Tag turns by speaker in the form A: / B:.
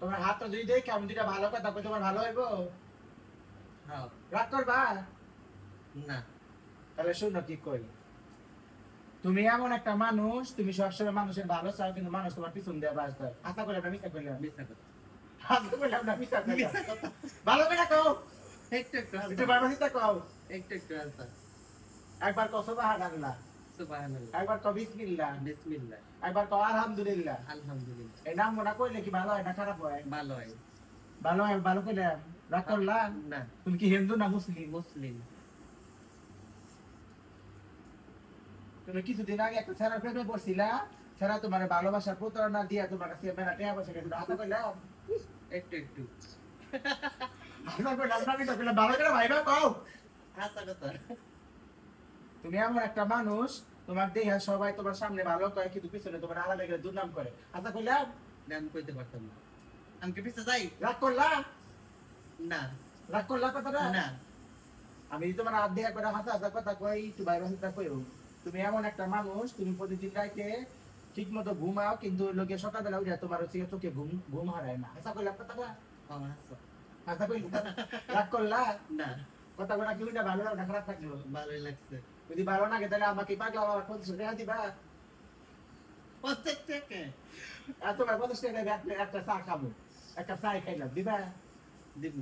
A: তোমার হাতটা যদি দেখি আমি দুইটা ভালো কথা কই তোমার ভালো হইব?
B: হ্যাঁ।
A: রাগ করবা?
B: না।
A: তাহলে শুনো কি কই। তুমি এমন একটা মানুষ, তুমি সবসময় মানুষের ভালো চাও, কিন্তু মানুষ তোমার পিছন দিয়ে বাঁচবে। আশা করলাম না, মিথ্যা করলাম।
B: মিথ্যা কথা।
A: আশা করলাম না, মিথ্যা করলাম।
B: মিথ্যা কথা।
A: ভালো করে কও।
B: একটু একটু
A: একটু
B: আনসার।
A: বারবারিতা কও।
B: একটু একটু আনসার।
A: একবার কও সুবহানাল্লাহ।
B: সুবহানাল্লাহ।
A: একবার কও বিসমিল্লাহ।
B: বিসমিল্লাহ।
A: একবার কও আলহামদুলিল্লাহ।
B: আলহামদুলিল্লাহ।
A: এই নাম মনে কইলে কি ভালো হয় না খারাপ হয়?
B: ভালো হয়।
A: ভালো হয়, ভালো কইলাম। রাগ করলা?
B: না।
A: তুমি কি হিন্দু না মুসলিম?
B: মুসলিম।
A: তুমি কিছুদিন আগে একটা ছেলের প্রেমে পড়ছিলা, ছেলে তোমার ভালোবাসার প্রতারণা দিয়া তোমার কাছে মেলা টাকা পয়সা গেছিল। আশা করলাম।
B: একটু একটু।
A: আশা করলাম না, মিথ্যা করলাম। ভালো করে ভাইবা কও।
B: হাসা কথা।
A: তুমি এমন একটা মানুষ, তোমার দেহে সবাই তোমার সামনে ভালো কয়, কিন্তু পিছনে তোমার আলাদা করে দুর্নাম করে। আশা করলাম।
B: না, আমি কইতে পারতাম না। আমি কি পিছে যাই?
A: রাগ করলা?
B: না।
A: রাগ করলা কথাটা?
B: না।
A: আমি যদি তোমার হাত দেয়া করে হাসা হাসা কথা কই, একটু ভাইবা চিন্তা কইও। তুমি এমন একটা মানুষ, তুমি প্রতিদিন রাইতে ঠিক মতো ঘুমাও, কিন্তু লোকে সকালবেলা উঠে তোমার হচ্ছে চোখে ঘুম ঘুম হারায় না। আশা করলাম কথাটা?
B: হাসা।
A: আশা করি রাগ করলা?
B: না।
A: কথা বলা কি না ভালো না খারাপ থাকলো?
B: ভালোই লাগছে।
A: যদি ভালো লাগে তাহলে আমাকে পাগলা বাবার 50 টাকা দিবা।
B: 50 টাকা
A: আর তোমার 50 টাকা একটা চা খাবো, একটা চা খাইলাম, দিবা?
B: দিবি।